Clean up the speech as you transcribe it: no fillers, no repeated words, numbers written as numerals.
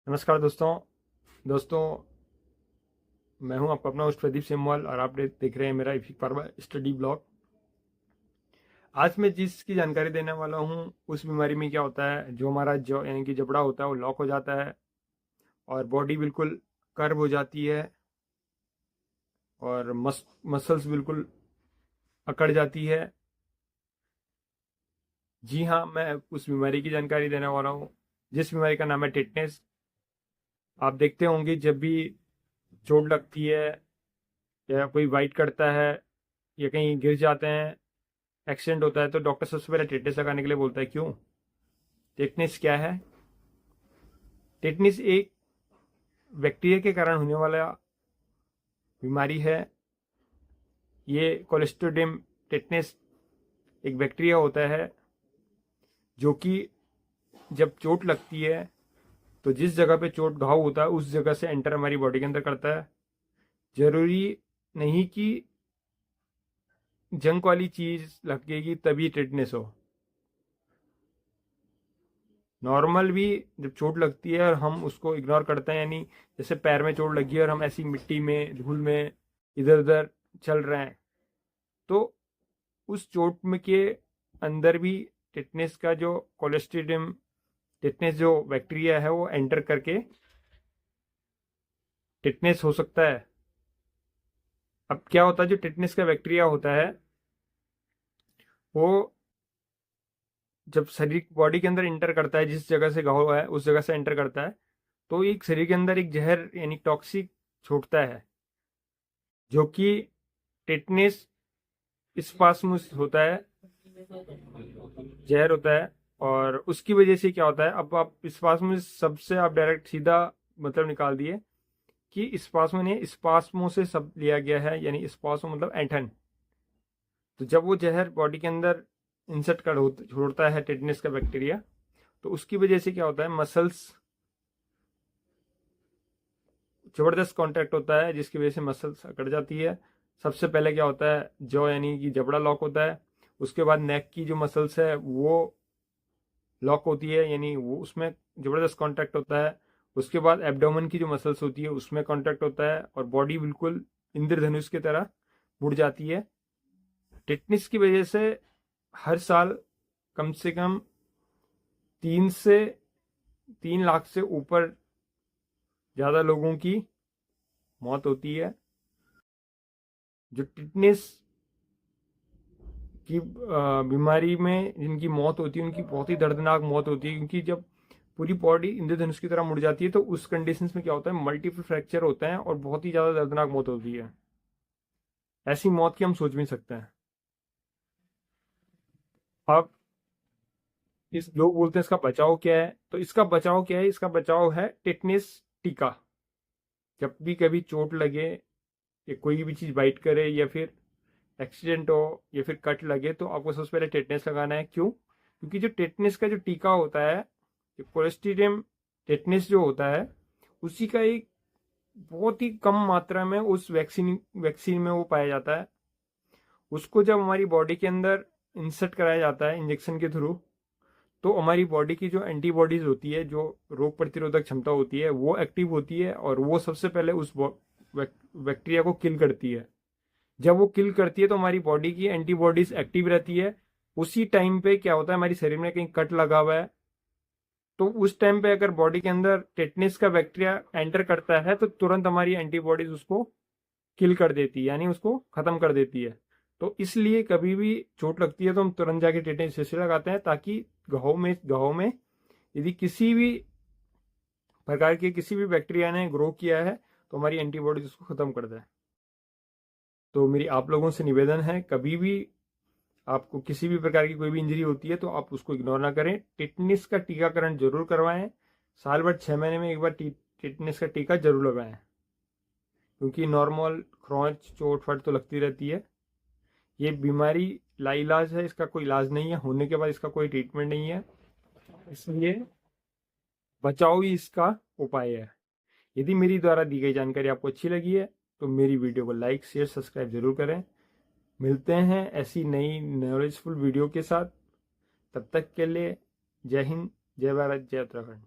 नमस्कार दोस्तों मैं हूं आपका अपना होस्ट प्रदीप सेमवाल और आप देख रहे हैं मेरा इफिक पार्वा स्टडी ब्लॉग। आज मैं जिसकी जानकारी देने वाला हूं उस बीमारी में क्या होता है, जो हमारा जो यानी कि जबड़ा होता है वो लॉक हो जाता है और बॉडी बिल्कुल कर्व हो जाती है और मसल्स बिल्कुल अकड़ जाती है। जी हाँ, मैं उस बीमारी की जानकारी देने वाला हूँ जिस बीमारी का नाम है टिटनेस। आप देखते होंगे जब भी चोट लगती है या कोई वाइट करता है या कहीं गिर जाते हैं, एक्सीडेंट होता है, तो डॉक्टर सबसे पहले टेटनेस लगाने के लिए बोलता है। क्यों? टेटनेस क्या है? टेटनेस एक बैक्टीरिया के कारण होने वाला बीमारी है। ये कोलेस्ट्रोडियम टेटनेस एक बैक्टीरिया होता है जो कि जब चोट लगती है तो जिस जगह पे चोट घाव होता है उस जगह से एंटर हमारी बॉडी के अंदर करता है। जरूरी नहीं कि जंक वाली चीज लगेगी तभी टेटनेस हो। नॉर्मल भी जब चोट लगती है और हम उसको इग्नोर करते हैं, यानी जैसे पैर में चोट लगी है और हम ऐसी मिट्टी में धूल में इधर उधर चल रहे हैं, तो उस चोट में के अंदर भी टिटनेस का जो कोलेस्ट्रीडियम टिटनेस जो बैक्टीरिया है वो एंटर करके टिटनेस हो सकता है। अब क्या होता है, जो टिटनेस का बैक्टीरिया होता है वो जब शरीर बॉडी के अंदर इंटर करता है, जिस जगह से घाव है उस जगह से एंटर करता है, तो एक शरीर के अंदर एक जहर यानी टॉक्सिक छोड़ता है जो कि टिटनेस स्पास्मुस होता है, जहर होता है। और उसकी वजह से क्या होता है, अब आप स्पास्मुस सबसे आप डायरेक्ट सीधा मतलब निकाल दिए कि स्पास्मो ने स्पास्मो से सब लिया गया है, यानी स्पास्मो मतलब ऐंठन। तो जब वो जहर बॉडी के अंदर इंसर्ट कर छोड़ता है टिटनेस का बैक्टीरिया, तो उसकी वजह से क्या होता है, मसल्स जबरदस्त कांटेक्ट होता है जिसकी वजह से मसल्स अकड़ जाती है। सबसे पहले क्या होता है, जॉ यानी कि जबड़ा लॉक होता है। उसके बाद नेक की जो मसल्स है वो लॉक होती है, यानी वो उसमें जबरदस्त कांटेक्ट होता है। उसके बाद एब्डोमेन की जो मसल्स होती है उसमें कांटेक्ट होता है और बॉडी बिल्कुल इंद्रधनुष की तरह मुड़ जाती है। टिटनेस की वजह से हर साल कम से कम 3 से 3 लाख से ऊपर ज़्यादा लोगों की मौत होती है। जो टिटनेस की बीमारी में जिनकी मौत होती है उनकी बहुत ही दर्दनाक मौत होती है, क्योंकि जब पूरी बॉडी इंद्रधनुष की तरह मुड़ जाती है तो उस कंडीशन में क्या होता है, मल्टीपल फ्रैक्चर होते हैं और बहुत ही ज़्यादा दर्दनाक मौत होती है। ऐसी मौत की हम सोच भी नहीं सकते हैं। अब इस लोग बोलते हैं इसका बचाव क्या है, तो इसका बचाव क्या है, इसका बचाव है टिटनेस टीका। जब भी कभी चोट लगे या कोई भी चीज़ बाइट करे या फिर एक्सीडेंट हो या फिर कट लगे, तो आपको सबसे पहले टेटनेस लगाना है। क्यों? क्योंकि जो टेटनेस का जो टीका होता है, कोलेस्ट्रीडियम टेटनेस जो होता है, उसी का एक बहुत ही कम मात्रा में उस वैक्सीन में वो पाया जाता है। उसको जब हमारी बॉडी के अंदर इंसर्ट कराया जाता है इंजेक्शन के थ्रू, तो हमारी बॉडी की जो एंटीबॉडीज होती है, जो रोग प्रतिरोधक क्षमता होती है, वो एक्टिव होती है और वो सबसे पहले उस बैक्टीरिया को किल करती है। जब वो किल करती है तो हमारी बॉडी की एंटीबॉडीज एक्टिव रहती है। उसी टाइम पे क्या होता है, हमारी शरीर में कहीं कट लगा हुआ है, तो उस टाइम पे अगर बॉडी के अंदर टेटनेस का बैक्टीरिया एंटर करता है तो तुरंत हमारी एंटीबॉडीज उसको किल कर देती है, यानी उसको खत्म कर देती है। तो इसलिए कभी भी चोट लगती है तो हम तुरंत जाके टेटनेस इंजेक्शन लगाते हैं, ताकि घाव में यदि किसी भी प्रकार के किसी भी बैक्टीरिया ने ग्रो किया है तो हमारी एंटीबॉडीज उसको खत्म कर दे। तो मेरी आप लोगों से निवेदन है, कभी भी आपको किसी भी प्रकार की कोई भी इंजरी होती है तो आप उसको इग्नोर ना करें। टिटनेस का टीकाकरण जरूर करवाएं। साल भर 6 महीने में एक बार टिटनेस का टीका जरूर लगाएं, क्योंकि नॉर्मल खरोंच चोट फट तो लगती रहती है। ये बीमारी लाइलाज है, इसका कोई इलाज नहीं है, होने के बाद इसका कोई ट्रीटमेंट नहीं है, इसलिए बचाव ही इसका उपाय है। यदि मेरी द्वारा दी गई जानकारी आपको अच्छी लगी है तो मेरी वीडियो को लाइक शेयर सब्सक्राइब जरूर करें। मिलते हैं ऐसी नई नॉलेजफुल वीडियो के साथ। तब तक के लिए जय हिंद, जय भारत, जय उत्तराखंड।